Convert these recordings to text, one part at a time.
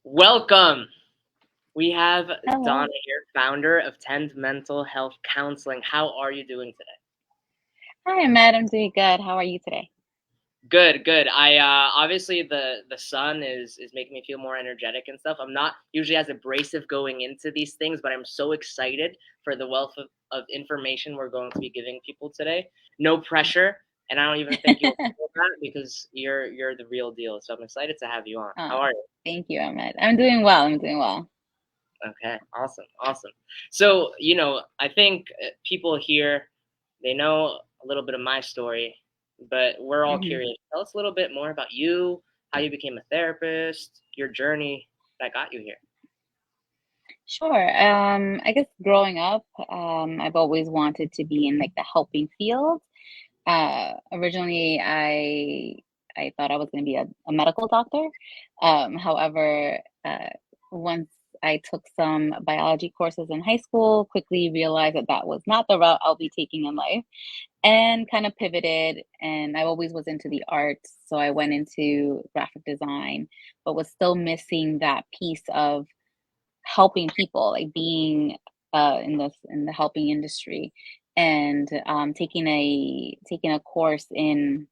Welcome. We have Donna Hello. here, founder of Tend Mental Health Counseling. How are you doing today? Hi, Matt. I'm doing good. How are you today? Good, good. I obviously the sun is making me feel more energetic and stuff. I'm not usually as abrasive going into these things, but I'm so excited for the wealth of information we're going to be giving people today. No pressure, and I don't even think you'll feel that because you're the real deal. So I'm excited to have you on. Oh, How are you? thank you, Ahmed. I'm doing well. I'm doing well. Okay, awesome, awesome. So, I think people here, they know a little bit of my story, but we're all hmm curious. Tell us a little bit more about you, how you became a therapist, your journey that got you here. Sure. I guess growing up, I've always wanted to be in like the helping field. Originally, I thought I was going to be a medical doctor. However, once I took some biology courses in high school, quickly realized that that was not the route I'll be taking in life, and kind of pivoted. And I always was into the arts, so I went into graphic design, but was still missing that piece of helping people, like being in the helping industry, and taking a course in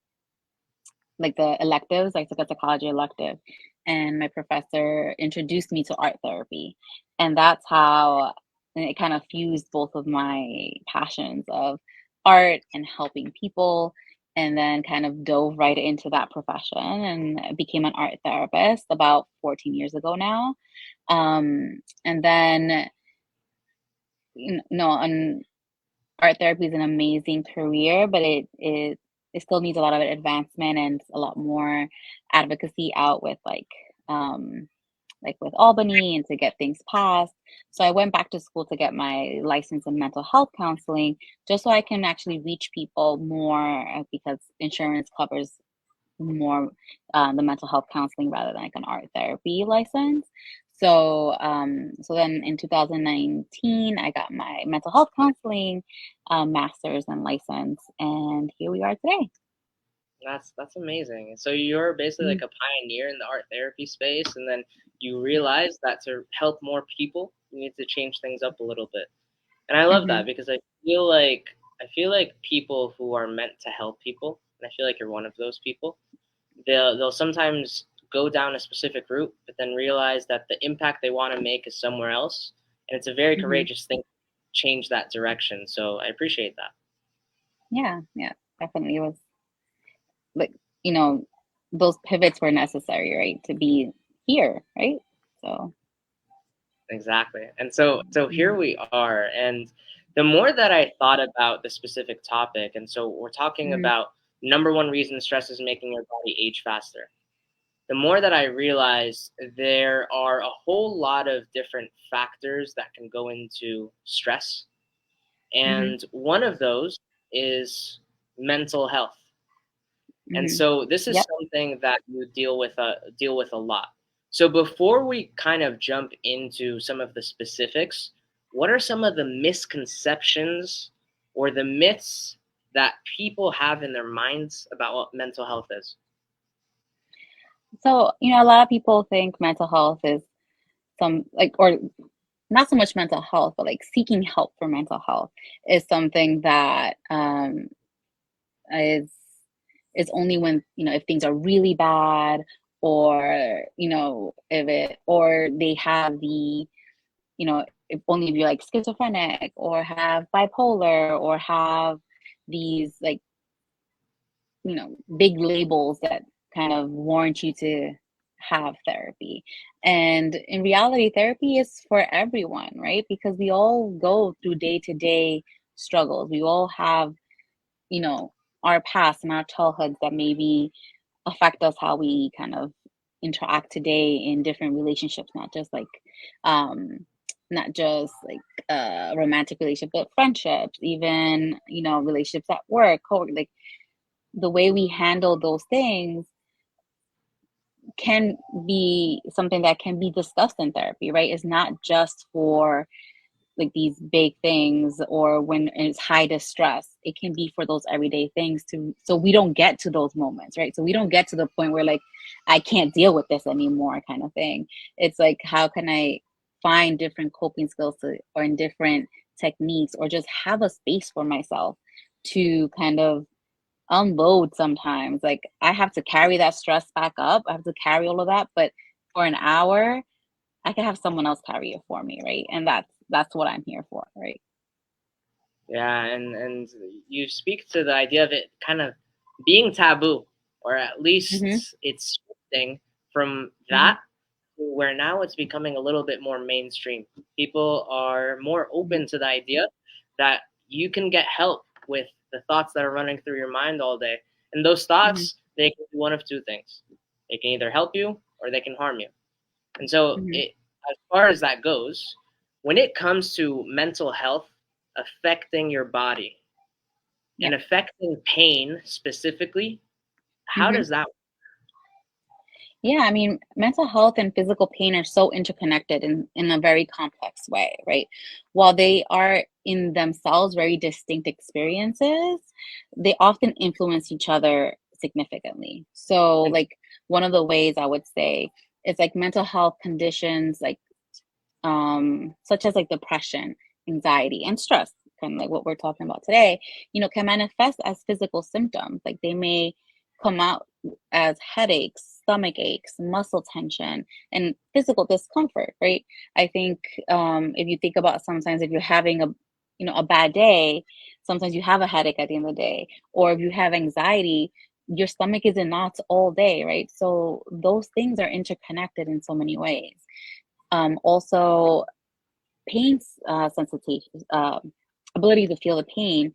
like the electives. I took a psychology elective, and my professor introduced me to art therapy, and that's how and it kind of fused both of my passions of art and helping people, and then kind of dove right into that profession and became an art therapist about 14 years ago now. And then and art therapy is an amazing career, but it still needs a lot of advancement and a lot more advocacy out with like with Albany and to get things passed. So I went back to school to get my license in mental health counseling just so I can actually reach people more, because insurance covers more the mental health counseling rather than like an art therapy license. So then in 2019, I got my mental health counseling master's and license, and here we are today. That's amazing. So you're basically Mhm. like a pioneer in the art therapy space, and then you realize that to help more people, you need to change things up a little bit. And I love that Mhm. because I feel like people who are meant to help people, and I feel like you're one of those people. They'll sometimes go down a specific route, but then realize that the impact they want to make is somewhere else, and it's a very Mhm. courageous thing to change that direction. So I appreciate that. Yeah, yeah, definitely. It was like, you know, those pivots were necessary, right, to be here, right? So, Exactly. And so here mhm. we are. And the more that I thought about the specific topic, and so we're talking Mhm. about number one reason stress is making your body age faster. The more that I realize there are a whole lot of different factors that can go into stress. Mhm. And one of those is mental health. And Mhm. so this is Yep. something that you deal with a lot. So before we kind of jump into some of the specifics, what are some of the misconceptions or the myths that people have in their minds about what mental health is? So, a lot of people think mental health is some like, or not so much mental health, but like seeking help for mental health is something that is is only when, if things are really bad, or if it or they have if only if you're like schizophrenic or have bipolar or have these like big labels that kind of warrant you to have therapy. And in reality, therapy is for everyone, right? Because we all go through day to day struggles. We all have, you know, our past and our childhoods that maybe affect us how we kind of interact today in different relationships, um not just like romantic relationships, but friendships, even relationships at work, like the way we handle those things can be something that can be discussed in therapy, right? It's not just for like these big things, or when it's high distress, it can be for those everyday things to, so we don't get to those moments, right? So we don't get to the point where like I can't deal with this anymore kind of thing. It's like, how can I find different coping skills to, or in different techniques, or just have a space for myself to kind of unload sometimes. Like I have to carry that stress back up. I have to carry all of that, but for an hour, I can have someone else carry it for me, right? And that's what I'm here for, right? Yeah, and you speak to the idea of it kind of being taboo, or at Mm-hmm. least it's shifting from Mm-hmm. that to where now it's becoming a little bit more mainstream. People are more Mm-hmm. open to the idea that you can get help with the thoughts that are running through your mind all day. And those Mm-hmm. thoughts, they can do one of two things. They can either help you or they can harm you. And so, Mm-hmm. as far as that goes, when it comes to mental health affecting your body Yeah. and affecting pain specifically, how Mm-hmm. does that? Yeah, I mean, mental health and physical pain are so interconnected in a very complex way, right? While they are in themselves very distinct experiences, they often influence each other significantly. So, like, one of the ways I would say is like mental health conditions, like such as like depression, anxiety, and stress, kind of like what we're talking about today, can manifest as physical symptoms. Like they may come out as headaches, stomach aches, muscle tension, and physical discomfort, right? I think if you think about sometimes if you're having a bad day, sometimes you have a headache at the end of the day, or if you have anxiety, your stomach is in knots all day, right? So those things are interconnected in so many ways. Also, pain sensitization, ability to feel the pain.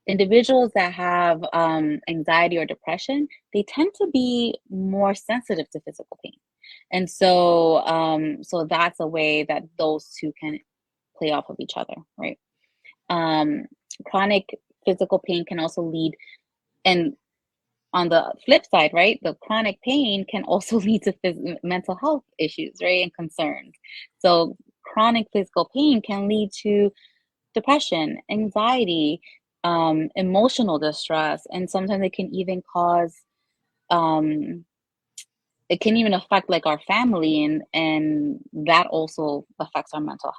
Individuals that have anxiety or depression, they tend to be more sensitive to physical pain, and so that's a way that those two can play off of each other, right? Um, Chronic physical pain can also lead, and on the flip side, right, the chronic pain can also lead to mental health issues, right, and concerns. So chronic physical pain can lead to depression, anxiety, emotional distress, and sometimes it can even cause, um, it can even affect like our family, and that also affects our mental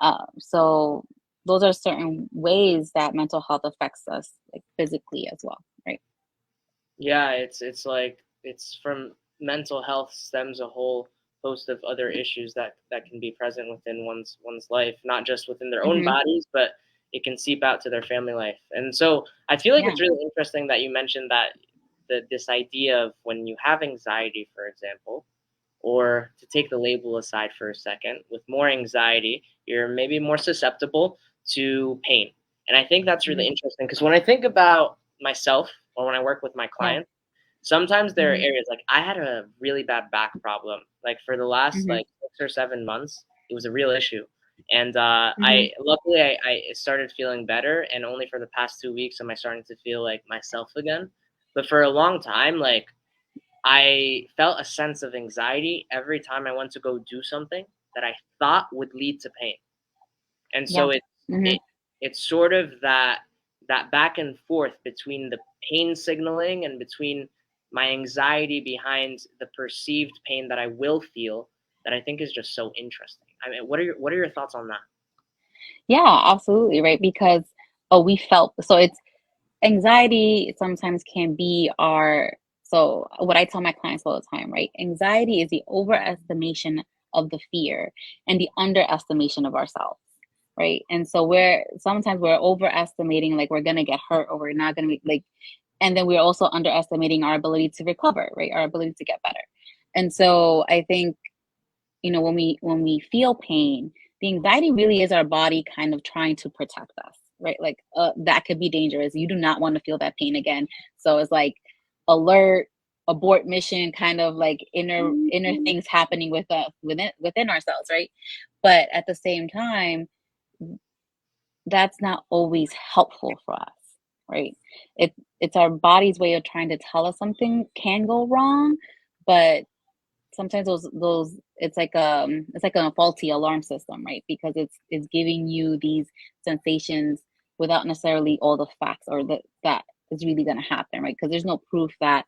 health. So those are certain ways that mental health affects us, like physically as well, right? Yeah, it's like it's from mental health stems a whole host of other issues that can be present within one's life, not just within their own Hmm. bodies, but it can seep out to their family life. And so I feel like Yeah. it's really interesting that you mentioned that this idea of when you have anxiety, for example, or to take the label aside for a second, with more anxiety, you're maybe more susceptible to pain. And I think that's really Hmm. interesting because when I think about myself or when I work with my Yeah. clients, sometimes there are Hmm. areas like I had a really bad back problem. Like for the last Hmm. like 6 or 7 months, it was a real issue. And Hmm. I luckily I started feeling better, and only for the past 2 weeks am I starting to feel like myself again. But for a long time, like I felt a sense of anxiety every time I went to go do something that I thought would lead to pain. And Yeah. so Hmm. it it's sort of that back and forth between the pain signaling and between my anxiety behind the perceived pain that I will feel that I think is just so interesting. I mean, what are your thoughts on that? Yeah, absolutely, right? Because we felt, so it's anxiety sometimes can be our, so what I tell my clients all the time, right? Anxiety is the overestimation of the fear and the underestimation of ourselves, right? And so we're sometimes we're overestimating, like we're gonna get hurt or we're not gonna be like, and then we're also underestimating our ability to recover, right? Our ability to get better. And so I think, when we feel pain, the anxiety really is our body kind of trying to protect us, right? Like that could be dangerous. You do not want to feel that pain again. So it's like alert, abort mission, kind of like inner things happening with us, within ourselves, right? But at the same time, that's not always helpful for us, right? It's our body's way of trying to tell us something can go wrong, but sometimes those it's like a faulty alarm system, right? Because it's giving you these sensations without necessarily all the facts or that is really going to happen, right? Because there's no proof that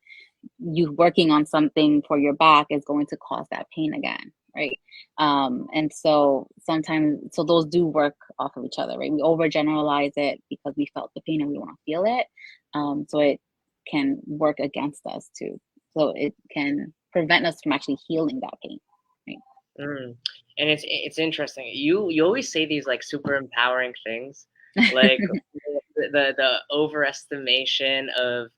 you working on something for your back is going to cause that pain again, right? And so sometimes, so those do work off of each other, right? We overgeneralize it because we felt the pain and we want to feel it. So it can work against us too. So it can prevent us from actually healing that pain, right? Mm. And it's interesting. You always say these like super empowering things, like the overestimation of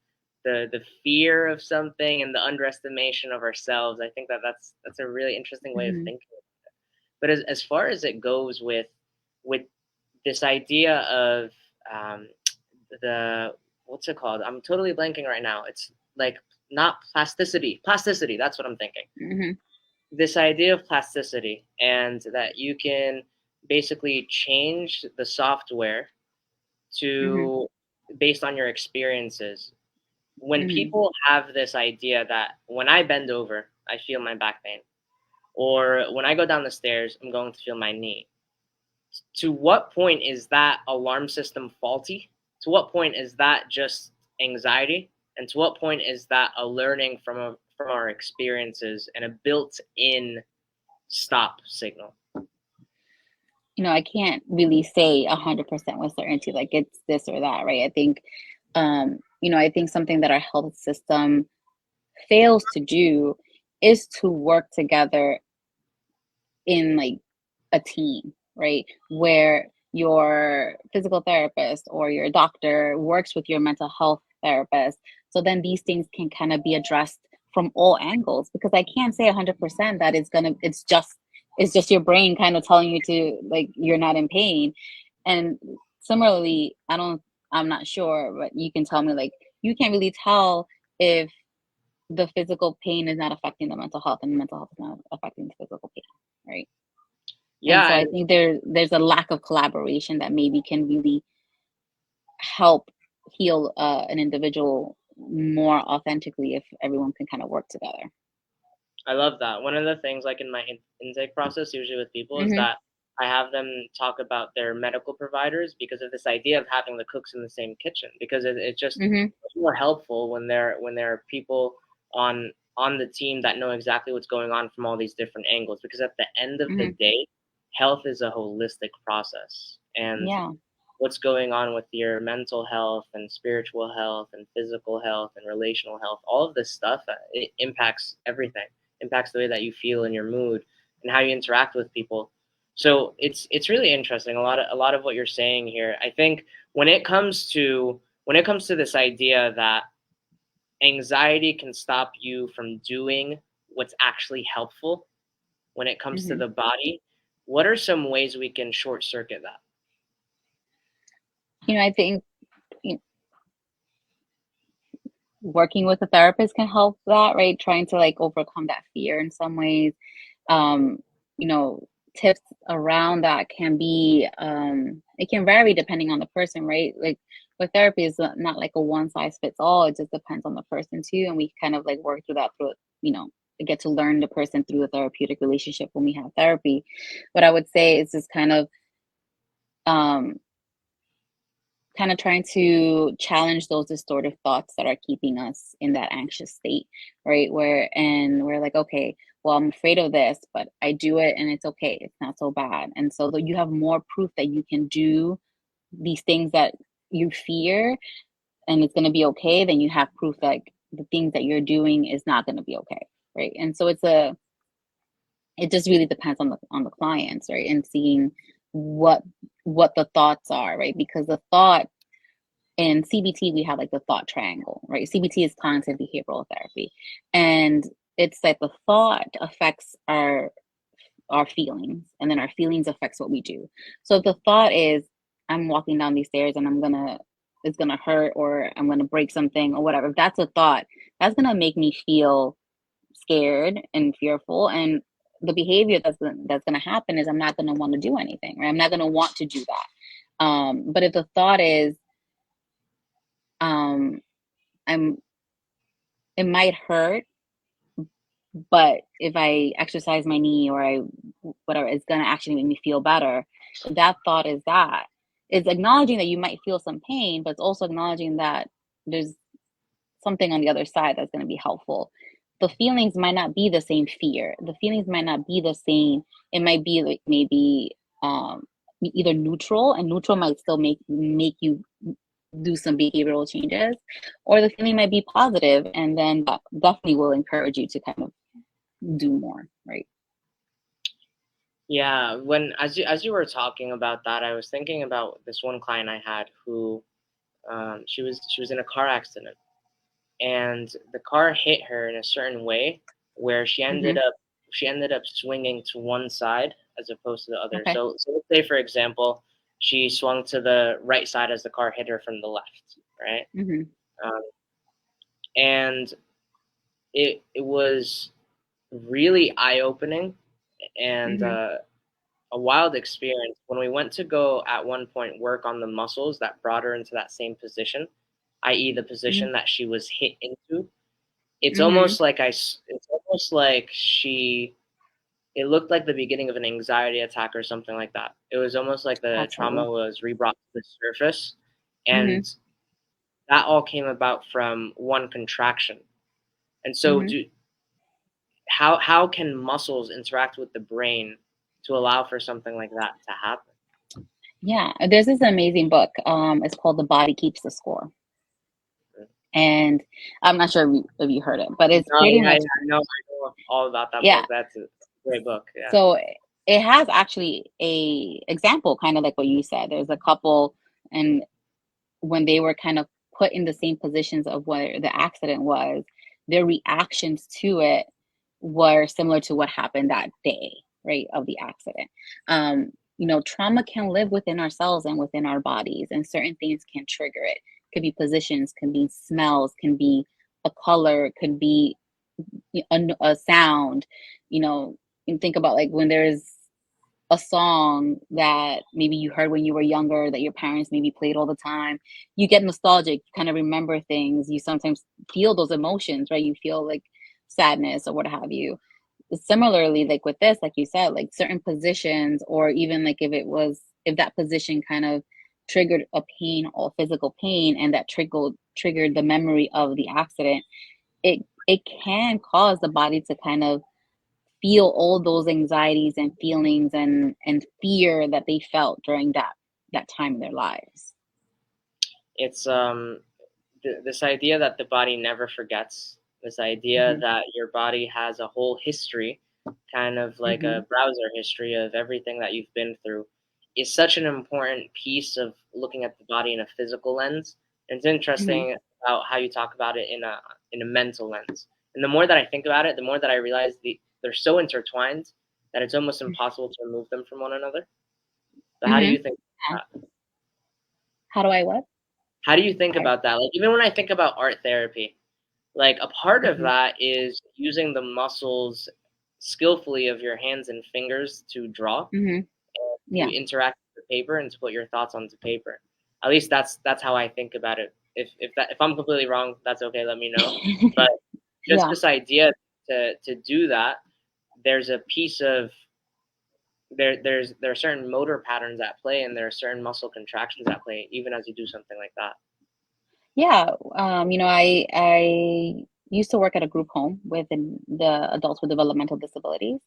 the fear of something and the underestimation of ourselves. I think that that's a really interesting way of Hmm. thinking. But as far as it goes with this idea of um, the what's it called? I'm totally blanking right now. It's like not plasticity. Plasticity. That's what I'm thinking. Hmm. This idea of plasticity and that you can basically change the software Hmm. to based on your experiences. When Hmm. people have this idea that when I bend over, I feel my back pain, or when I go down the stairs, I'm going to feel my knee. To what point is that alarm system faulty? To what point is that just anxiety? And to what point is that a learning from our experiences and a built-in stop signal? I can't really say 100% with certainty, like it's this or that, right? I think, I think something that our health system fails to do is to work together in like a team, right? Where your physical therapist or your doctor works with your mental health therapist. So then these things can kind of be addressed from all angles, because I can't say 100% that it's just your brain kind of telling you to, like, you're not in pain. And similarly, I'm not sure, but you can tell me, like, you can't really tell if the physical pain is not affecting the mental health and the mental health is not affecting the physical pain, right? And so Yeah, I and think there's a lack of collaboration that maybe can really help heal an individual more authentically if everyone can kind of work together. I love that. One of the things, like in my intake process, usually with people, is Mhm. that I have them talk about their medical providers because of this idea of having the cooks in the same kitchen. Because it's just Mhm. more helpful when there are people on the team that know exactly what's going on from all these different angles. Because at the end of the Mhm. day, health is a holistic process, and Yeah. what's going on with your mental health and spiritual health and physical health and relational health, all of this stuff, it impacts everything, impacts the way that you feel and your mood and how you interact with people. So it's really interesting. A lot of what you're saying here. I think when it comes to this idea that anxiety can stop you from doing what's actually helpful when it comes to Mhm. the body, what are some ways we can short circuit that? I think you working with a therapist can help that, right? Trying to like overcome that fear in some ways. Um, you know, Tips around that can be, it can vary depending on the person, right? Like with therapy is not like a one size fits all. It just depends on the person too, and we kind of like work through that through, you know, get to learn the person through a therapeutic relationship when we have therapy. What I would say is just um kind of trying to challenge those distortive thoughts that are keeping us in that anxious state, right? And we're like, okay, well, I'm afraid of this, but I do it and it's okay. It's not so bad. And so that you have more proof that you can do these things that you fear and it's going to be okay, then you have proof that the things that you're doing is not going to be okay, right? And so it just really depends on the clients, right? And seeing what what the thoughts are, right? Because the thought in CBT, we have like the thought triangle, right? CBT is cognitive behavioral therapy. And it's like the thought affects our feelings, and then our feelings affects what we do. So if the thought is, I'm walking down these stairs and it's gonna hurt, or I'm gonna break something or whatever, if that's a thought, that's gonna make me feel scared and fearful. And the behavior that's gonna happen is I'm not gonna want to do anything, right? I'm not gonna want to do that. But if the thought is, um, I'm it might hurt, but if I exercise my knee or I whatever, it's gonna actually make me feel better. That thought is that. It's acknowledging that you might feel some pain, but it's also acknowledging that there's something on the other side that's gonna be helpful. The feelings might not be the same fear. The feelings might not be the same. It might be like maybe either neutral, and neutral might still make you do some behavioral changes, or the feeling might be positive, and then that definitely will encourage you to kind of do more, right? Yeah, when as you were talking about that, I was thinking about this one client I had who she was in a car accident, and the car hit her in a certain way where Mm-hmm. she ended up swinging to one side as opposed to the other. Okay. So let's say, for example, she swung to the right side as the car hit her from the left, right? Mm-hmm. Um, and it was really eye opening and Mm-hmm. a wild experience when we went to go at one point work on the muscles that brought her into that same position, i.e., the Mm-hmm. position that she was hit into. Mm-hmm. It's almost like she it looked like the beginning of an anxiety attack or something like that. It was almost like the trauma Absolutely. was rebrought to the surface, Mm-hmm. and that all came about from one contraction. And so, Mm-hmm. how can muscles interact with the brain to allow for something like that to happen? Yeah, there's this amazing book. It's called The Body Keeps the Score. And I'm not sure if you heard it, but it's No, pretty yeah, much, I know all about that yeah. book. That's a great book. Yeah. So it has actually a example, kind of like what you said. There's a couple, and when they were kind of put in the same positions of where the accident was, their reactions to it were similar to what happened that day, right, of the accident. Trauma can live within ourselves and within our bodies, and certain things can trigger it. Could be positions, can be smells, can be a color, could be a sound, you know, and think about like when there's a song that maybe you heard when you were younger that your parents maybe played all the time. You get nostalgic, kind of remember things. You sometimes feel those emotions, right? You feel like sadness or what have you. Similarly, like with this, like you said, like certain positions, or even like if that position kind of triggered a pain or physical pain, and that triggered the memory of the accident, it can cause the body to kind of feel all those anxieties and feelings and fear that they felt during that time in their lives. It's this idea that the body never forgets, this idea Hmm. that your body has a whole history, kind of like Hmm. a browser history of everything that you've been through, is such an important piece of looking at the body in a physical lens. And it's Hmm. interesting about how you talk about it in a mental lens. And the more that I think about it, the more that I realize they're so intertwined that it's almost impossible to remove them from one another. So how do Hmm. you think Yeah. about that? How do I what? How do you think Sorry. about that? Like even when I think about art therapy, like a part of Hmm. that is using the muscles skillfully of your hands and fingers to draw, Hmm. to Yeah. interact with the paper and to put your thoughts onto paper. At least that's how I think about it. If I'm completely wrong, that's okay. Let me know. But just Yeah. this idea to do that, there's a piece of there are certain motor patterns at play and there are certain muscle contractions at play even as you do something like that. Yeah. I used to work at a group home with the adults with developmental disabilities,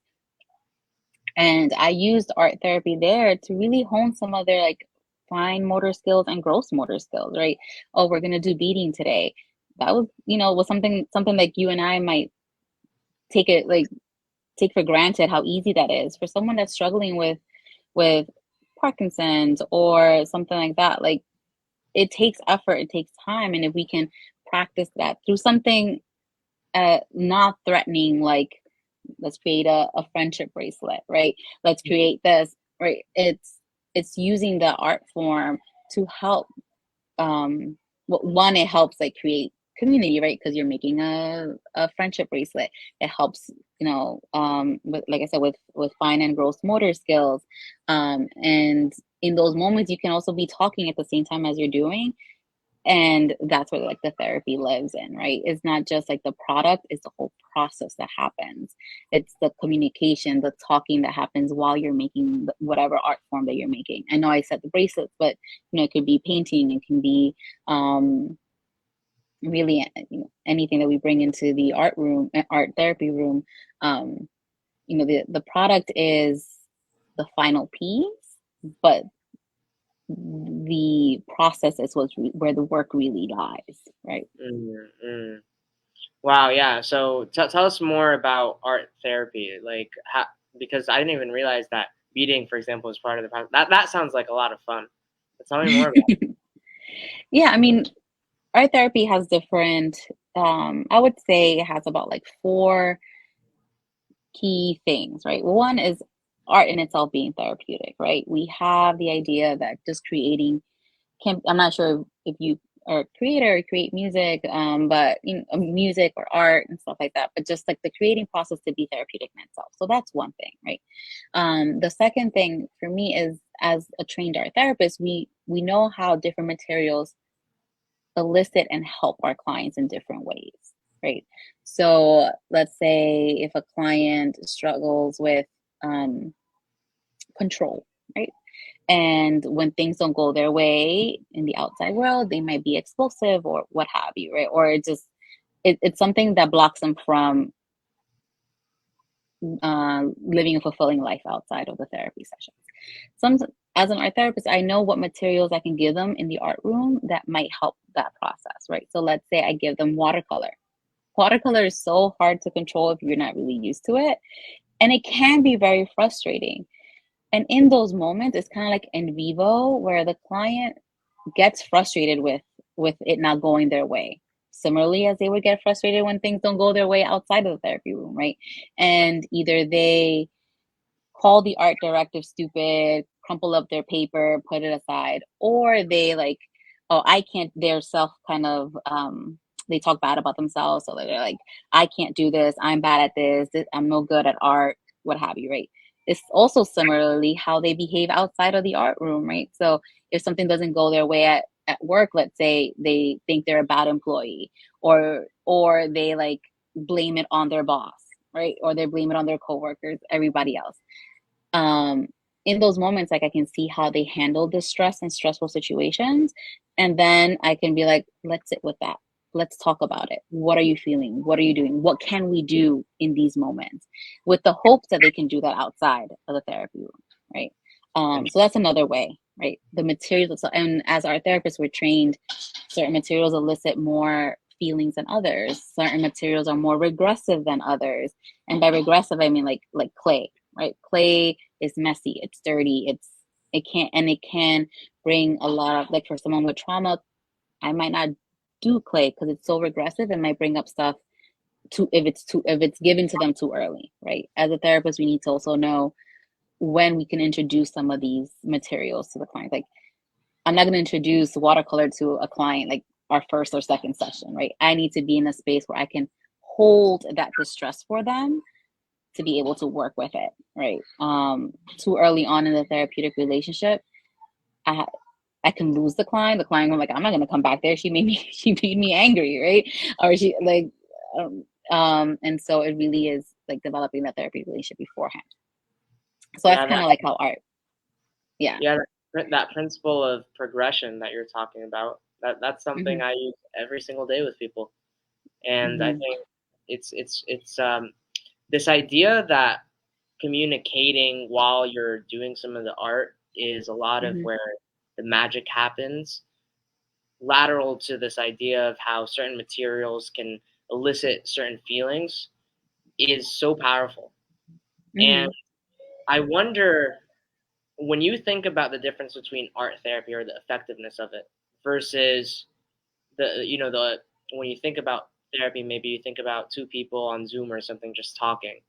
and I used art therapy there to really hone some of their like fine motor skills and gross motor skills, right? Oh, we're gonna do beading today. That was something like you and I might take it like take for granted how easy that is for someone that's struggling with Parkinson's or something like that. Like it takes effort, it takes time, and if we can practice that through something not threatening, like let's create a friendship bracelet, right? Let's create this, right? It's using the art form to help. One, it helps like create community, right? Because you're making a friendship bracelet. It helps, like I said, with fine and gross motor skills. And in those moments you can also be talking at the same time as you're doing, And that's where like the therapy lives in, right? It's not just like the product, it's the whole process that happens. It's the communication, the talking that happens while you're making whatever art form that you're making. I know I said the bracelets, but it could be painting, it can be really anything that we bring into the art therapy room. um the product is the final piece, but the process is where the work really lies, right? Mm-hmm. Wow, yeah. So tell us more about art therapy, like how, because I didn't even realize that beading, for example, is part of the process. That sounds like a lot of fun. But tell me more about Yeah, I mean, art therapy has different, I would say it has about like four key things, right? One is art in itself being therapeutic, right? We have the idea that just creating can, I'm not sure if you are a creator or create music, but music or art and stuff like that, but just like the creating process to be therapeutic in itself. So that's one thing, right? The second thing for me is, as a trained art therapist, we know how different materials elicit and help our clients in different ways, right? So let's say if a client struggles with um, control, right? And when things don't go their way in the outside world, they might be explosive or what have you, right? Or it's something that blocks them from living a fulfilling life outside of the therapy sessions. Some, as an art therapist, I know what materials I can give them in the art room that might help that process, right? So let's say I give them watercolor. Watercolor is so hard to control if you're not really used to it, and it can be very frustrating. And in those moments, it's kind of like in vivo, where the client gets frustrated with it not going their way. Similarly, as they would get frustrated when things don't go their way outside of the therapy room, right? And either they call the art director stupid, crumple up their paper, put it aside, or they like, oh, I can't, their self kind of, they talk bad about themselves. So they're like, I can't do this. I'm bad at this. I'm no good at art, what have you, right? It's also similarly how they behave outside of the art room, right? So if something doesn't go their way at work, let's say they think they're a bad employee, or they like blame it on their boss, right? Or they blame it on their coworkers, everybody else. um in those moments, like, I can see how they handle the stress and stressful situations, and then I can be like, let's sit with that, let's talk about it. What are you feeling? What are you doing? What can we do in these moments, with the hopes that they can do that outside of the therapy room, right? it. So that's another way, right? The materials, and as our therapists, we're trained, certain materials elicit more feelings than others, certain materials are more regressive than others. And by regressive, I mean like clay, right? Clay is messy, it's dirty, it can bring a lot of, like, for someone with trauma, I might not do clay because it's so regressive. It might bring up stuff if it's given to them too early, right? As a therapist, we need to also know when we can introduce some of these materials to the client. Like, I'm not going to introduce watercolor to a client like our first or second session, right? I need to be in a space where I can hold that distress for them to be able to work with it, right? Too early on in the therapeutic relationship, I I can lose the client. The client, I'm like, I'm not gonna come back there. She made me she made me angry, right? Or she like, and so it really is like developing that therapy relationship beforehand. So that's Yeah, kind that of like how art, yeah. yeah that principle of progression that you're talking about, that's Hmm. something I use every single day with people, and I Hmm. think it's this idea that communicating while you're doing some of the art is a lot of Hmm. where the magic happens, lateral to this idea of how certain materials can elicit certain feelings is so powerful. And Hmm. I wonder, when you think about the difference between art therapy or the effectiveness of it versus the when you think about therapy, maybe you think about two people on Zoom or something just talking.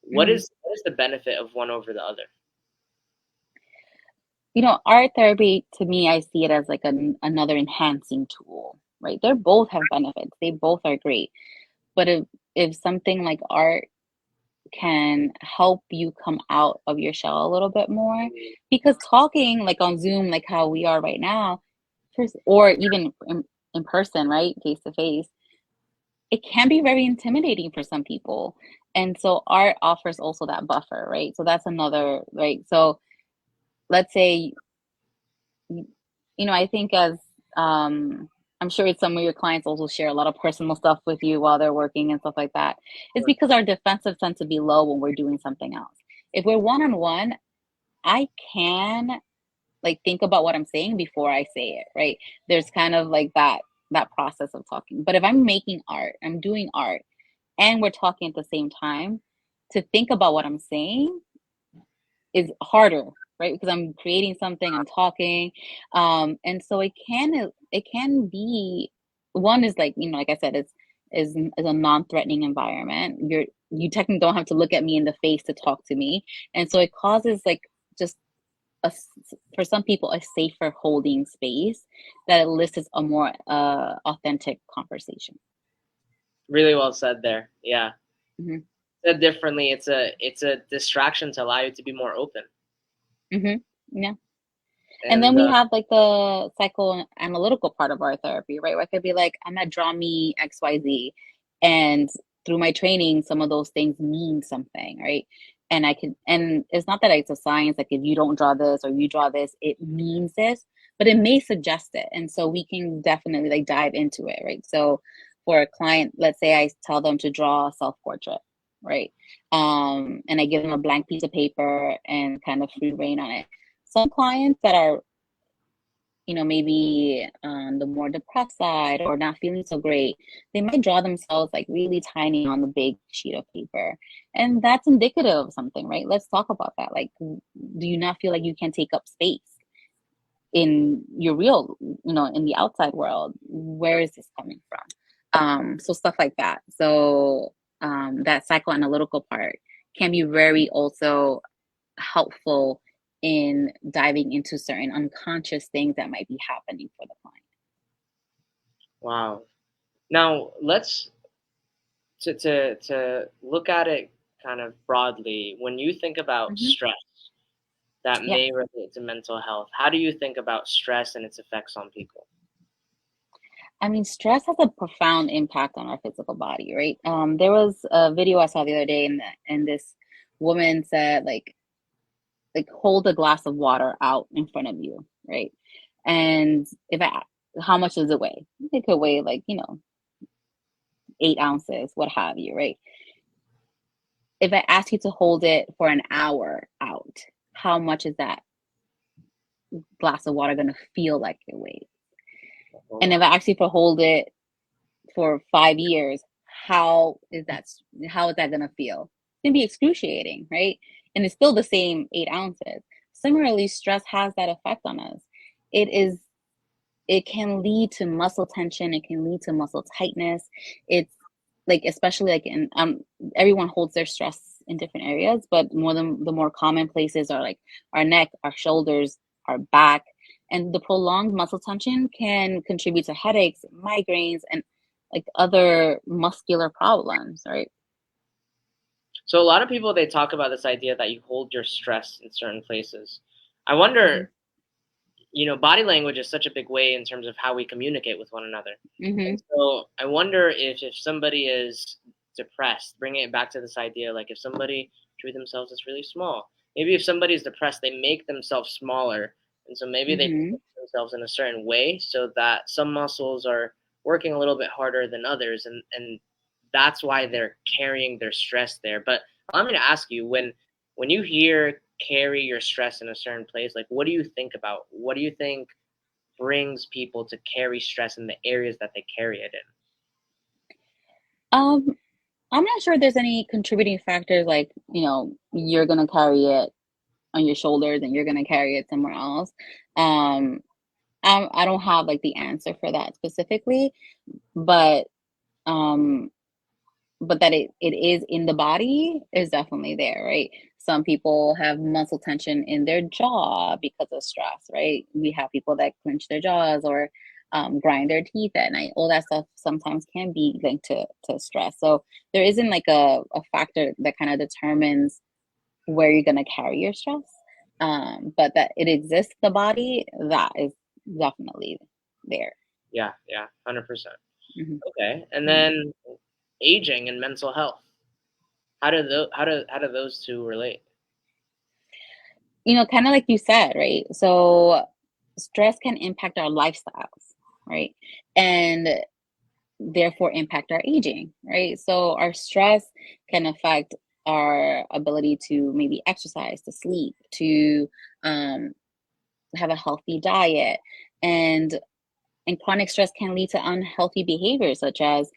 Hmm. What is the benefit of one over the other? Art therapy, to me, I see it as like another enhancing tool, right? They both have benefits. They both are great. But if something like art can help you come out of your shell a little bit more, because talking like on Zoom, like how we are right now, or even in person, right? Face to face, it can be very intimidating for some people. And so art offers also that buffer, right? So that's another, right? So let's say, I think as I'm sure some of your clients also share a lot of personal stuff with you while they're working and stuff like that. It's because our defensive tends to be low when we're doing something else. If we're one on one, I can like think about what I'm saying before I say it, right? There's kind of like that process of talking. But if I'm making art, I'm doing art, and we're talking at the same time, to think about what I'm saying is harder, right? Because I'm creating something, I'm talking, and so it can be, one is like, like I said, is a non-threatening environment. You technically don't have to look at me in the face to talk to me, and so it causes like just a, for some people, a safer holding space that elicits a more authentic conversation. Really well said there. Yeah. Hmm. Said differently, it's a distraction to allow you to be more open. Hmm. Yeah. And then And we have like the psychoanalytical part of our therapy, right? Where I could be like, I'm at Draw Me XYZ. And through my training, some of those things mean something, right? And it's not that it's a science, like if you don't draw this or you draw this, it means this, but it may suggest it. And so we can definitely like dive into it, right? So for a client, let's say I tell them to draw a self-portrait, right? And I give them a blank piece of paper and kind of free reign on it. Some clients that are, maybe on the more depressed side or not feeling so great, they might draw themselves like really tiny on the big sheet of paper. And that's indicative of something, right? Let's talk about that. Like, do you not feel like you can take up space in your real, in the outside world? Where is this coming from? So stuff like that. So that psychoanalytical part can be very also helpful in diving into certain unconscious things that might be happening for the client. wow. Now let's to look at it kind of broadly. When you think about Hmm. stress that Yeah. may relate to mental health, how do you think about stress and its effects on people? I mean, stress has a profound impact on our physical body, right? There was a video I saw the other day, and this woman said, like hold a glass of water out in front of you, right? And how much does it weigh? It could weigh like, 8 ounces, what have you, right? If I ask you to hold it for an hour out, how much is that glass of water going to feel like it weighs? A whole And if lot. I ask you to hold it for 5 years, how is that how is that going to feel? It's going to be excruciating, right? And it's still the same 8 ounces. Similarly, stress has that effect on us. It is it can lead to muscle tension, it can lead to muscle tightness. It's like, especially like in everyone holds their stress in different areas, but the more common places are like our neck, our shoulders, our back. And the prolonged muscle tension can contribute to headaches, migraines, and like other muscular problems, right? So a lot of people, they talk about this idea that you hold your stress in certain places. I Hmm. wonder, body language is such a big way in terms of how we communicate with one another. Hmm. And so I wonder if somebody is depressed, bringing it back to this idea, like if somebody treat themselves as really small, maybe if somebody is depressed, they make themselves smaller. And so maybe they Hmm. put themselves in a certain way so that some muscles are working a little bit harder than others. And that's why they're carrying their stress there. But I'm going to ask you, when you hear carry your stress in a certain place, like what do you think about? What do you think brings people to carry stress in the areas that they carry it in? um I'm not sure if there's any contributing factors, like, you're gonna carry it on your shoulders and you're gonna carry it somewhere else. Um, I don't have like the answer for that specifically, but um, but that it is in the body is definitely there, right? Some people have muscle tension in their jaw because of stress, right? We have people that clench their jaws or grind their teeth at night. All that stuff sometimes can be linked to stress. So there isn't like a factor that kind of determines where you're going to carry your stress. But that it exists in the body, that is definitely there. Yeah, yeah, 100%. Hmm. Okay, and Yeah. then aging and mental health. How do those two relate? Kind of like you said, right? So stress can impact our lifestyles, right? And therefore impact our aging, right? So our stress can affect our ability to maybe exercise, to sleep, to um, have a healthy diet, and chronic stress can lead to unhealthy behaviors such as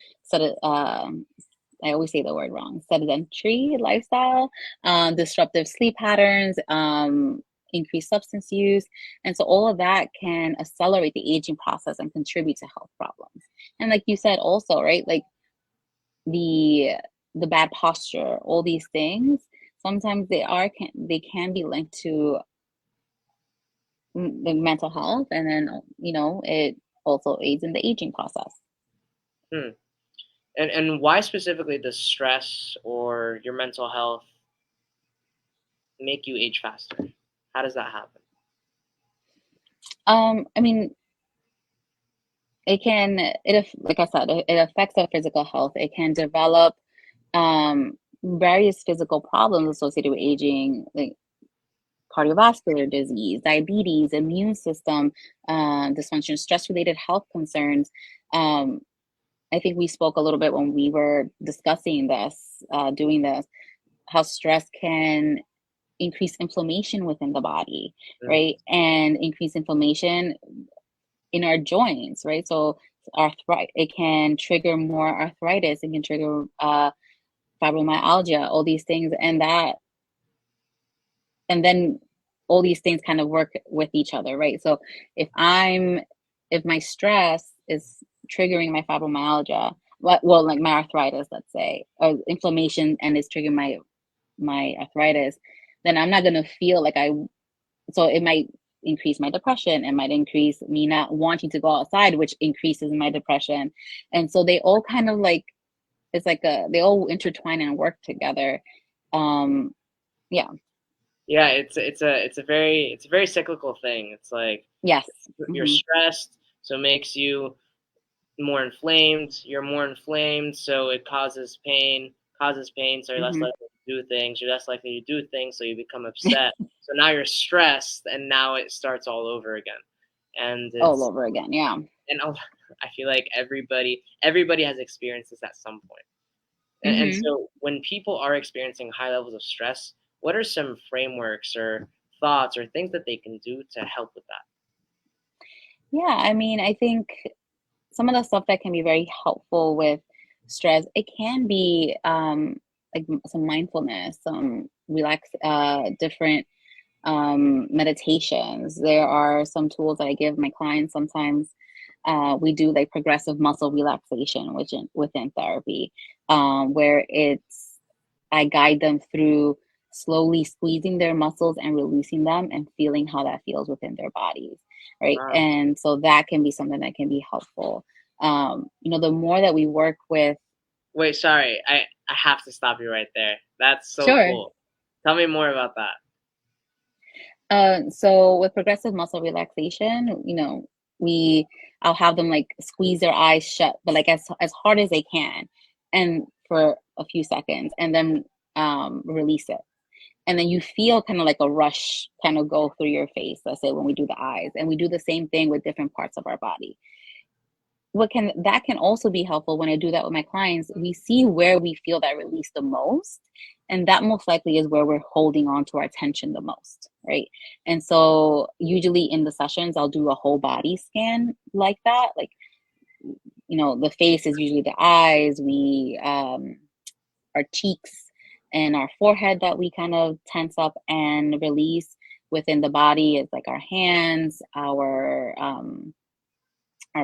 I always say the word wrong, sedentary lifestyle, disruptive sleep patterns, increased substance use. And so all of that can accelerate the aging process and contribute to health problems. And like you said also, right? Like the the bad posture, all these things, sometimes they can be linked to the mental health, and then it also aids in the aging process. Hmm. And why specifically does stress or your mental health make you age faster? How does that happen? I mean, like I said, it affects our physical health. It can develop various physical problems associated with aging, like cardiovascular disease, diabetes, immune system dysfunction, stress related health concerns. um, I think we spoke a little bit when we were discussing this, doing this, how stress can increase inflammation within the body, Mm. right? And increase inflammation in our joints, right? So it can trigger more arthritis. It can trigger fibromyalgia, all these things, and then all these things kind of work with each other, right? So if I'm if my stress is triggering my fibromyalgia, well, like my arthritis, let's say, or inflammation, and it's triggering my arthritis, then I'm not gonna feel like so it might increase my depression. It might increase me not wanting to go outside, which increases my depression. And so they all kind of like, it's like they all intertwine and work together. um yeah. Yeah, it's a very cyclical thing. It's like Yes. you're Hmm. stressed, so it makes you more inflamed. You're more inflamed, so it causes pain. Causes pain, so you're less Hmm. likely to do things. You're less likely to do things, so you become upset. So now you're stressed, and now it starts all over again. And All it's over again, yeah. and I feel like everybody has experienced this at some point. And Hmm. so when people are experiencing high levels of stress, what are some frameworks or thoughts or things that they can do to help with that? Yeah, I mean, I think some of the stuff that can be very helpful with stress, it can be like some mindfulness, some different meditations. There are some tools that I give my clients sometimes. We do like progressive muscle relaxation, within therapy, where I guide them through slowly squeezing their muscles and releasing them and feeling how that feels within their bodies, right? Wow. And so that can be something that can be helpful. The more that we work with. Wait, sorry. I have to stop you right there. That's so Sure. cool. Tell me more about that. So with progressive muscle relaxation, we I'll have them like squeeze their eyes shut, but like as hard as they can, and for a few seconds, and then release it. And then you feel kind of like a rush kind of go through your face, let's say when we do the eyes, and we do the same thing with different parts of our body. What can that can also be helpful when I do that with my clients. We see where we feel that release the most, and that most likely is where we're holding on to our tension the most, right? And so usually in the sessions I'll do a whole body scan like that. Like, the face is usually the eyes, we our cheeks and our forehead that we kind of tense up and release. Within the body is like our hands, our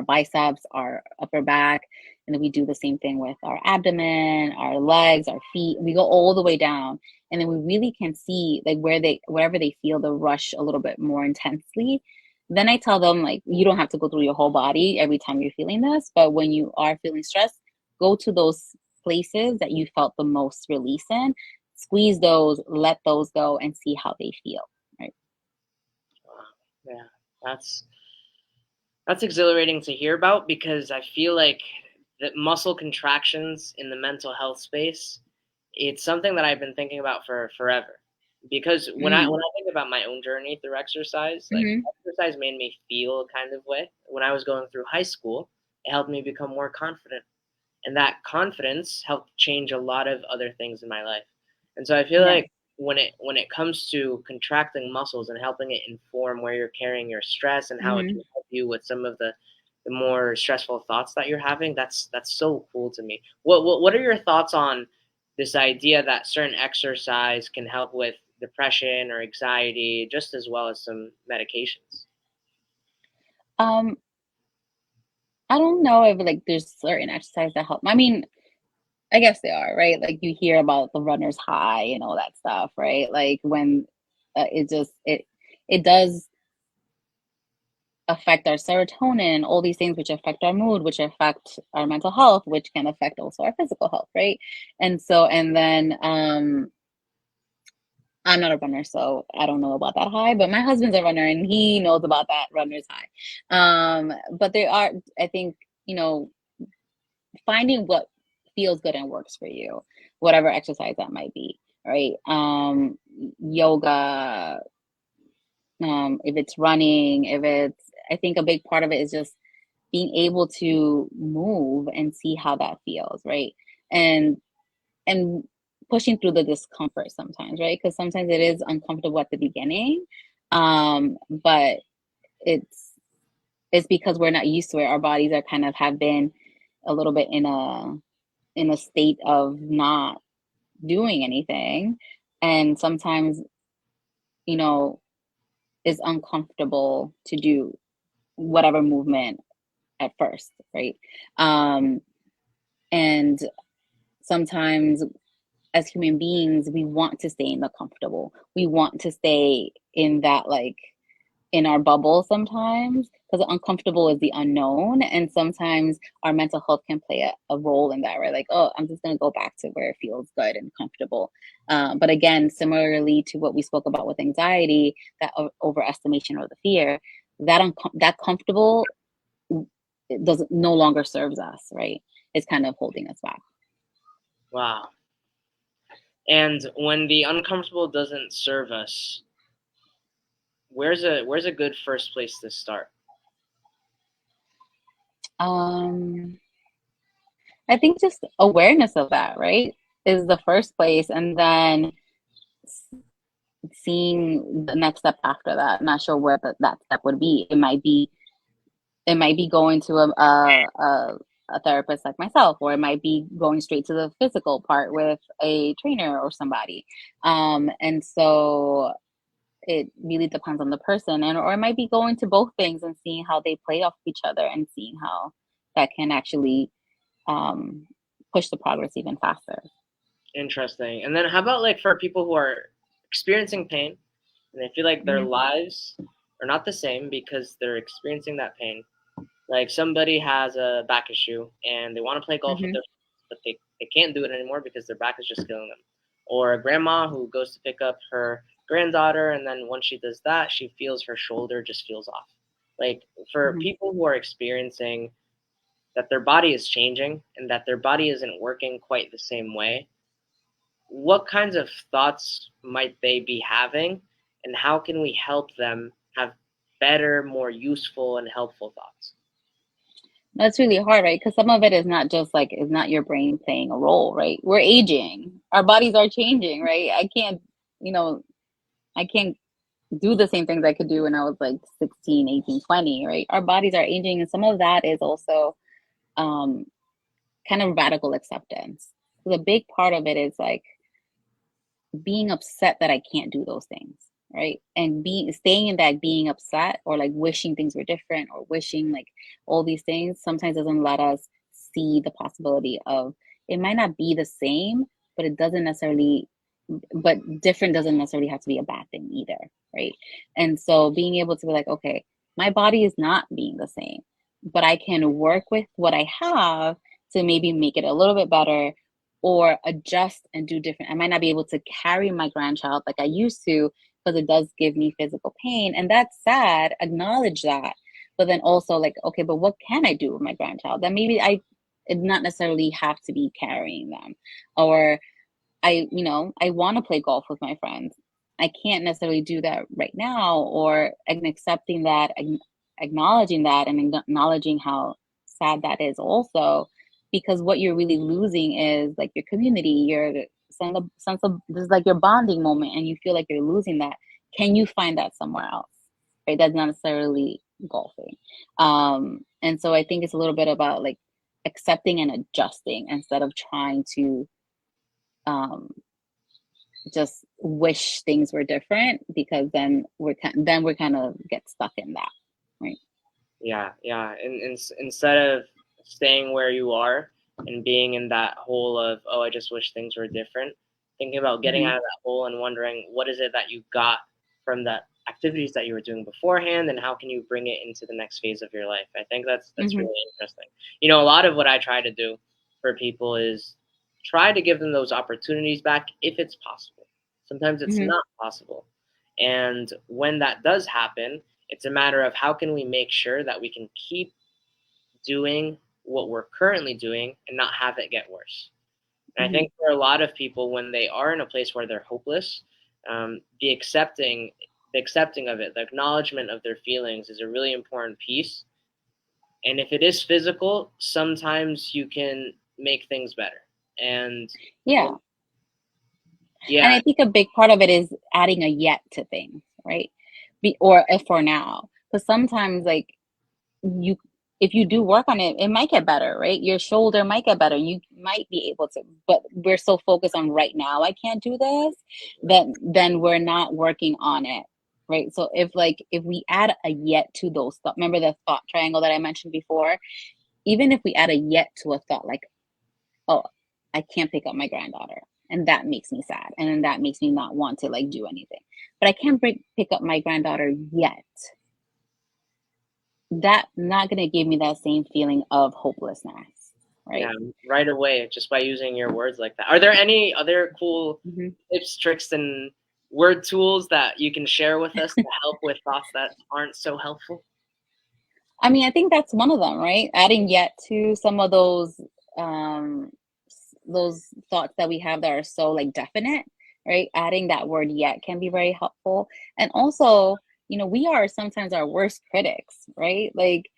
biceps, our upper back, and then we do the same thing with our abdomen, our legs, our feet. We go all the way down, and then we really can see like wherever they feel the rush a little bit more intensely. Then I tell them, like, you don't have to go through your whole body every time you're feeling this, but when you are feeling stressed, go to those places that you felt the most release in, squeeze those, let those go, and see how they feel. Right. Wow. Yeah, that's That's exhilarating to hear about because I feel like that muscle contractions in the mental health space, it's something that I've been thinking about for forever. Because Mm. when I think about my own journey through exercise, like Hmm. exercise made me feel a kind of way. When I was going through high school, it helped me become more confident, and that confidence helped change a lot of other things in my life. And so I feel Yes. like when it comes to contracting muscles and helping it inform where you're carrying your stress and how it can Hmm. help you with some of the more stressful thoughts that you're having, that's so cool to me. What are your thoughts on this idea that certain exercise can help with depression or anxiety just as well as some medications? Um, I don't know if like there's certain exercise that help. I mean, I guess they are, right? Like you hear about the runner's high and all that stuff, right? Like when it does affect our serotonin, all these things which affect our mood, which affect our mental health, which can affect also our physical health, right? And then I'm not a runner, so I don't know about that high, but my husband's a runner and he knows about that runner's high. But there are, I think, you know, finding what feels good and works for you, whatever exercise that might be, right? Yoga, if it's running, if it's, I think a big part of it is just being able to move and see how that feels, right? And and pushing through the discomfort sometimes, right? Because sometimes it is uncomfortable at the beginning, but it's it's because we're not used to it. Our bodies are kind of have been a little bit in a state of not doing anything, and sometimes you know it's uncomfortable to do whatever movement at first, right? Um, and sometimes as human beings, we want to stay in the comfortable. We want to stay in that, like, in our bubble sometimes, because uncomfortable is the unknown. And sometimes our mental health can play a role in that, right? Like, oh, I'm just going to go back to where it feels good and comfortable. But again, similarly to what we spoke about with anxiety, that overestimation or the fear, that comfortable, it doesn't no longer serves us, right? It's kind of holding us back. Wow. And when the uncomfortable doesn't serve us, where's a good first place to start? Um, I think just awareness of that, right, is the first place, and then seeing the next step after that. Not sure where that step would be. It might be going to a therapist like myself, or it might be going straight to the physical part with a trainer or somebody. And so it really depends on the person, and or it might be going to both things and seeing how they play off each other and seeing how that can actually um, push the progress even faster. Interesting. And then how about like for people who are experiencing pain and they feel like their Hmm. lives are not the same because they're experiencing that pain? Like somebody has a back issue and they want to play golf with Hmm. their friends, but they can't do it anymore because their back is just killing them. Or a grandma who goes to pick up her granddaughter and then once she does that, she feels her shoulder just feels off. Like for Hmm. people who are experiencing that their body is changing and that their body isn't working quite the same way, what kinds of thoughts might they be having and how can we help them have better, more useful and helpful thoughts? That's really hard, right? Because some of it is not just like, it's not your brain playing a role, right? We're aging, our bodies are changing, right? You know, I can't do the same things I could do when I was like 16, 18, 20, right? Our bodies are aging. And some of that is also um, kind of radical acceptance. So the big part of it is like being upset that I can't do those things, right? And being staying in that being upset or like wishing things were different or wishing like all these things sometimes doesn't let us see the possibility of it might not be the same, but it doesn't necessarily but different doesn't necessarily have to be a bad thing either, right? And so being able to be like, okay, my body is not being the same, but I can work with what I have to maybe make it a little bit better or adjust and do different. I might not be able to carry my grandchild like I used to because it does give me physical pain. And that's sad. Acknowledge that. but then also like, okay, but what can I do with my grandchild? Then maybe it not necessarily have to be carrying them, or I want to play golf with my friends. I can't necessarily do that right now, or accepting that, acknowledging that, and acknowledging how sad that is also, because what you're really losing is like your community, your sense of this is like your bonding moment, and you feel like you're losing that. Can you find that somewhere else? Right? That's not necessarily golfing. And so I think it's a little bit about like accepting and adjusting instead of trying to um, just wish things were different, because then we're kind of get stuck in that, right? Yeah. And instead of staying where you are and being in that hole of, oh, I just wish things were different, thinking about getting Hmm. out of that hole and wondering what is it that you got from the activities that you were doing beforehand, and how can you bring it into the next phase of your life. I think that's Hmm. really interesting. A lot of what I try to do for people is try to give them those opportunities back if it's possible. Sometimes it's Hmm. not possible. And when that does happen, it's a matter of how can we make sure that we can keep doing what we're currently doing and not have it get worse. And I Hmm. think for a lot of people, when they are in a place where they're hopeless, the accepting of it, the acknowledgement of their feelings is a really important piece. And if it is physical, sometimes you can make things better. And Yeah. And yeah, I think a big part of it is adding a yet to things, right? Or a for now, because sometimes like you if you do work on it, it might get better, right? Your shoulder might get better, you might be able to, but we're so focused on right now, I can't do this, then we're not working on it, right? So if we add a yet to those thoughts, remember the thought triangle that I mentioned before, even if we add a yet to a thought, like, oh, I can't pick up my granddaughter, and that makes me sad, and then that makes me not want to like do anything, but I can't pick up my granddaughter yet, that not going to give me that same feeling of hopelessness, yeah, right? right away, just by using your words like that. Are there any other cool Hmm. tips, tricks, and word tools that you can share with us to help with thoughts that aren't so helpful? I mean, I think that's one of them, right? Adding yet to some of um those thoughts that we have that are so like definite, right? Adding that word yet can be very helpful. And also, we are sometimes our worst critics, right? Like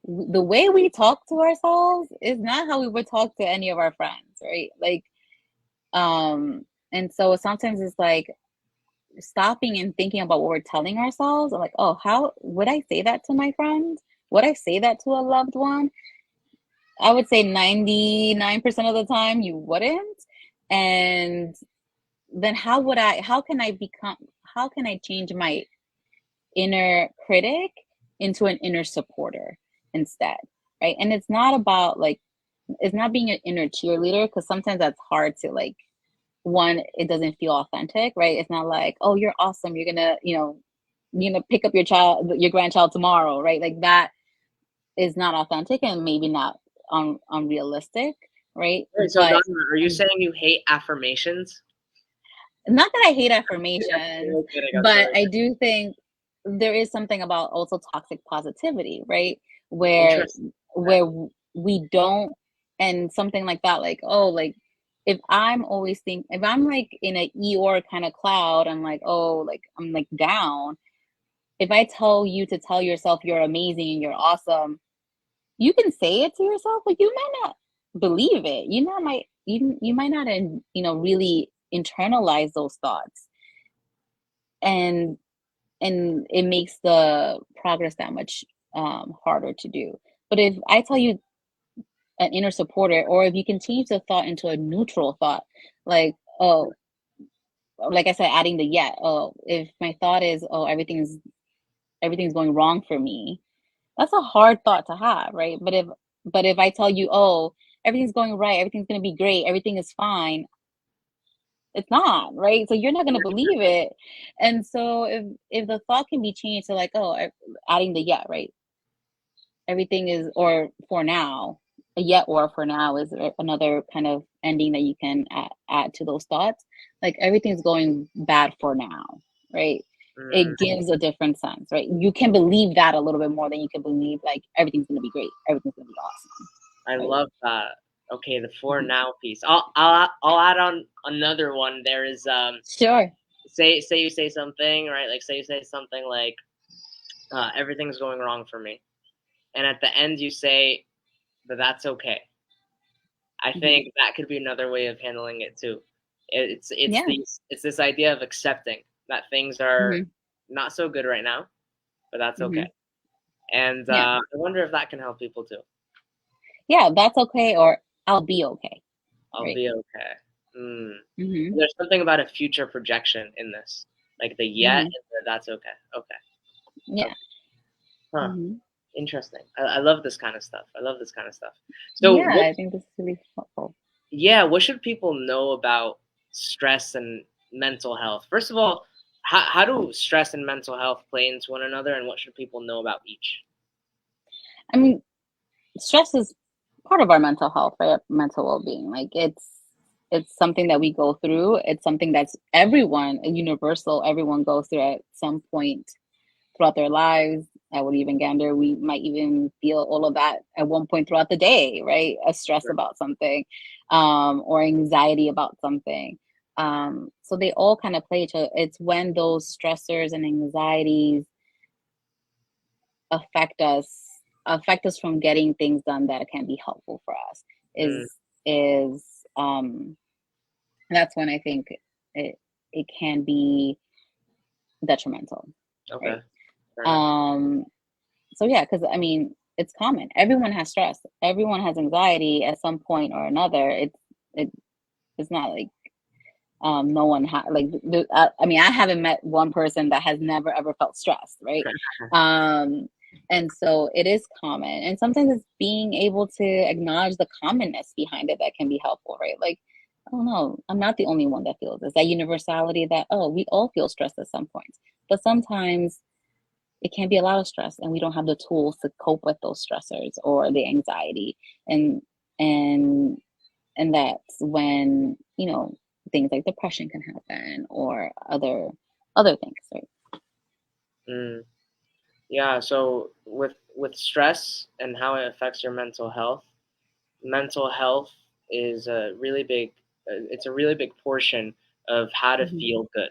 the way we talk to ourselves is not how we would talk to any of our friends, right? Like and so sometimes it's like stopping and thinking about what we're telling ourselves. I'm like, oh, how would I say that to my friend? Would I say that to a loved one? I would say 99% of the time you wouldn't. And then how can I change my inner critic into an inner supporter instead? Right. And it's not about like, it's not being an inner cheerleader, because sometimes that's hard to like, one, it doesn't feel authentic, right? It's not like, oh, you're awesome, you're gonna pick up your grandchild tomorrow, right? Like that is not authentic and maybe not unrealistic, right? Right, so Donna, But are you um, saying you hate affirmations? not that I hate I'm affirmations, totally kidding. I'm but totally I do think there is something about also toxic positivity, right? Where interested. where we don't, and something like that, like, oh, like if I'm like in a Eeyore kind of cloud, I'm like, oh, like I'm like down. If I tell you to tell yourself you're amazing and you're awesome, you can say it to yourself, but you might not believe it. You might not really internalize those thoughts, and it makes the progress that much harder to do. But if I tell you an inner supporter, or if you can change the thought into a neutral thought, like, oh, like I said, adding the yet, oh, if my thought is, oh, everything's going wrong for me, that's a hard thought to have, right? But if I tell you, oh, everything's going right, everything's going to be great, everything is fine, it's not, right? So you're not going to believe it. And so if the thought can be changed to like, oh, adding the yet, right? Everything is, or for now, a yet or for now is another kind of ending that you can add to those thoughts. Like everything's going bad for now, right? Mm, it gives a different sense, right? You can believe that a little bit more than you can believe like everything's gonna be great, everything's gonna be I awesome, right? love that. Okay, the for Mhm. now piece. I'll add on another one. There is Sure. say you say something, right? Like say you say something like everything's going wrong for me, and at the end you say that that's okay. I Hmm. think that could be another way of handling it too. Yeah. It's this idea of accepting that things are Hmm. not so good right now, but that's okay. Hmm. And Yeah. I wonder if that can help people too. Yeah, that's okay, or I'll be okay, I'll right? be okay. Mm. Hmm. There's something about a future projection in this, like the yet Hmm. and the that's okay. Okay. Yeah. Okay. Huh. Hmm. Interesting. I love this kind of stuff. I love this kind of stuff. So, Yeah, what? I think this is really helpful. Yeah, what should people know about stress and mental health? First of all, how do stress and mental health play into one another, and what should people know about each? I mean, stress is part of our mental health, right? Mental well-being. Like it's something that we go through. It's something that's everyone, a universal, everyone goes through at some point throughout their lives. I would even gander, we might even feel all of that at one point throughout the day, right? A stress Sure. about something, or anxiety about something. So they all kind of play each other. It's when those stressors and anxieties affect us affect us from getting things done that can be helpful for us Mm, is that's when I think it can be detrimental, okay, right? fair enough. um so yeah, because I mean it's common, everyone has stress, everyone has anxiety at some point or another. It, it's not like no one like I mean I haven't met one person that has never ever felt stressed, right? um and so it is common, and sometimes it's being able to acknowledge the commonness behind it that can be helpful, right? Like, oh no, I'm not the only one that feels this, that universality that, oh, we all feel stressed at some point, but sometimes it can be a lot of stress and we don't have the tools to cope with those stressors or the anxiety, and and and that's when, things like depression can happen or other things, right? Mm, yeah. So with stress and how it affects your mental health is a really big. It's a really big portion of how to Hmm. feel good.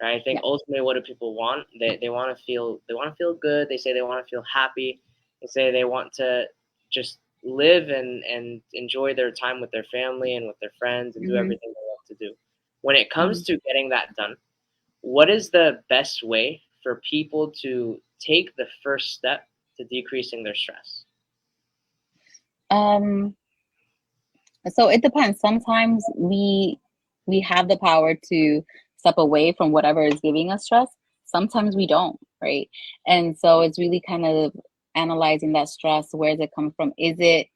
Right? I think Yeah. ultimately, what do people want? They want to feel good. They say they want to feel happy. They say they want to just live and enjoy their time with their family and with their friends and do Hmm. everything they love to do. When it Hmm. comes to getting that done, what is the best way for people to take the first step to decreasing their stress? um so it depends. Sometimes we have the power to step away from whatever is giving us stress, sometimes we don't, right? And so it's really kind of analyzing that stress. Where does it come from? Is it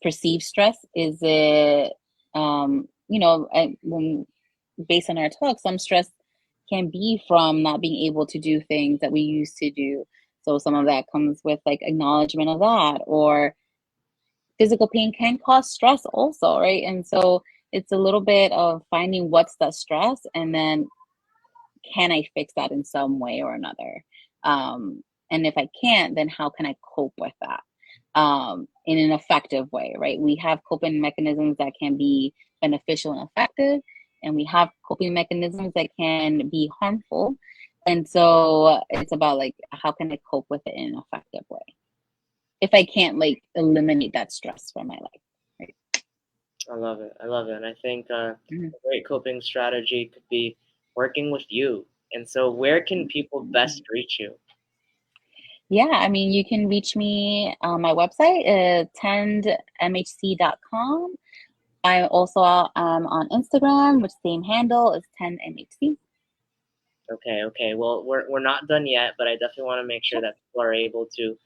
perceived stress? Is it, when based on our talk, some stress can be from not being able to do things that we used to do. So some of that comes with like acknowledgement of that, or physical pain can cause stress also, right? And so it's a little bit of finding what's the stress, and then can I fix that in some way or another? And if I can't, then how can I cope with that in an effective way, right? We have coping mechanisms that can be beneficial and effective, and we have coping mechanisms that can be harmful. And so it's about like, how can I cope with it in an effective way? If I can't like eliminate that stress from my life, right? I love it. I love it. And I think Mhm. a great coping strategy could be working with you. And so, where can people best reach you? Yeah, I mean, you can reach me on my website, tendmhc.com. I also am on Instagram, which same handle is 10mhc. Okay, okay. Well, we're not done yet, but I definitely want to make sure Sure. that people are able to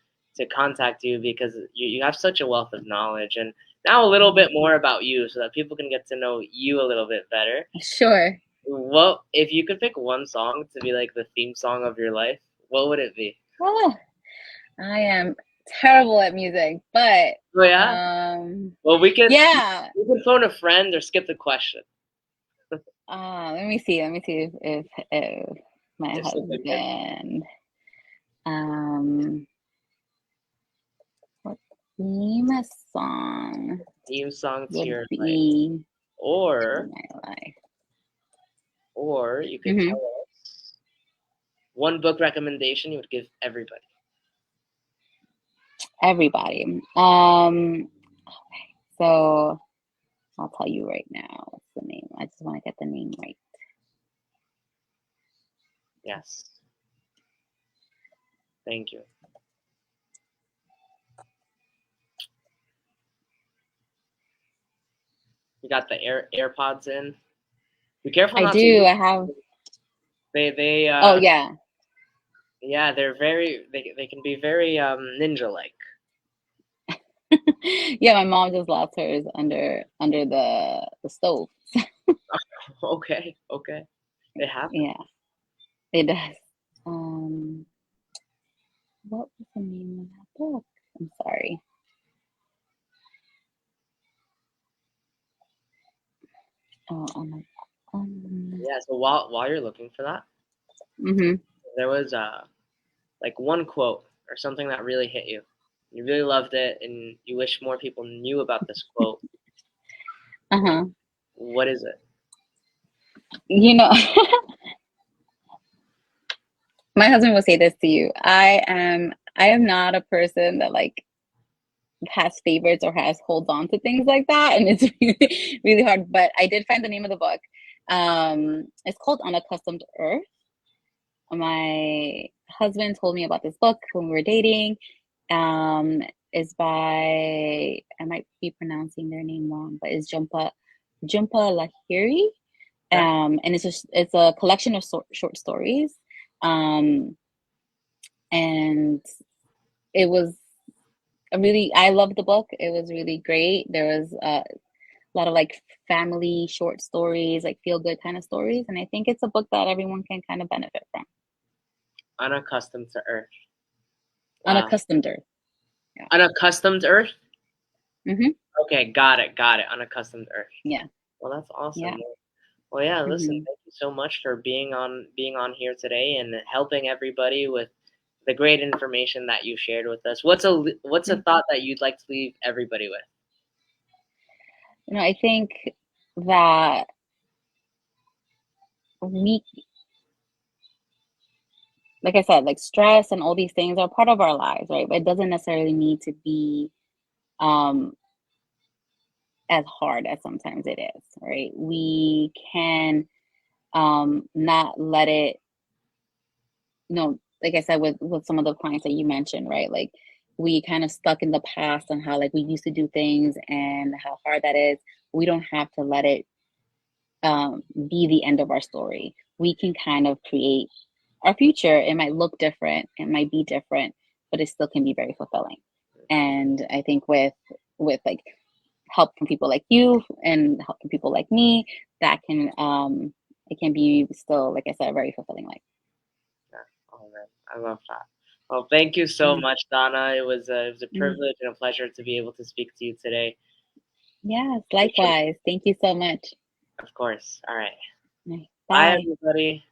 contact you because you have such a wealth of knowledge. And now a little Mhm. bit more about you so that people can get to know you a little bit better. Sure. What if you could pick one song to be like the theme song of your life? What would it be? Oh, I am terrible at music, but Oh yeah. Well, yeah. we can phone a friend or skip the question. Let me see. Let me see if My It's a good, good husband. Um, what theme song theme song to would your life. be Or my life? you could Hmm. tell us one book recommendation you would give everybody. Everybody. So I'll tell you right now. What's the name? I just want to get the name right. Yes. Thank you. You got the AirPods in. Be careful I not to do. lose. I have. They Oh yeah. yeah, they can be very ninja like. Yeah, my mom just lost hers under the stove. Okay, okay. It happens. Yeah, it does. Um, what was the name of that book? I'm sorry. Oh, Yeah, so while you're looking for that, mm-hmm. there was like one quote or something that really hit you. You really loved it and you wish more people knew about this quote. Uh-huh. What is it? You know, my husband will say this to you. I am not a person that like has favorites or has holds on to things like that, and it's really, really hard. But I did find the name of the book. It's called Unaccustomed Earth. My husband told me about this book when we were dating. Um, is by, I might be pronouncing their name wrong, but it's Jhumpa Lahiri. Okay. And it's a collection of short stories. Um, and it was I loved the book. It was really great. There was a lot of like family short stories, like feel good kind of stories. And I think it's a book that everyone can kind of benefit from. Unaccustomed to Earth. Wow. Unaccustomed Earth. Yeah. Unaccustomed Earth? Mm-hmm. Okay, got it, got it. Unaccustomed Earth. Yeah. Well, that's awesome. Yeah. Well, yeah, listen, Mm-hmm. thank you so much for being on here today and helping everybody with the great information that you shared with us. What's a thought that you'd like to leave everybody with? I think that we, like I said, like stress and all these things are part of our lives, right? But it doesn't necessarily need to be um as hard as sometimes it is, right? We can not let it, like I said, with some of the clients that you mentioned, right? Like we kind of stuck in the past on how like we used to do things and how hard that is. We don't have to let it be the end of our story. We can kind of create our future. It might look different, it might be different, but it still can be very fulfilling. And I think with like help from people like you and help from people like me, that can it can be still, like I said, a very fulfilling life. Yeah. Oh man, I love that. Well, thank you so Mm, much, Donna. It was a mm. privilege and a pleasure to be able to speak to you today. Yes, Make sure, likewise. Thank you so much. of course. All right. Bye, Bye. everybody.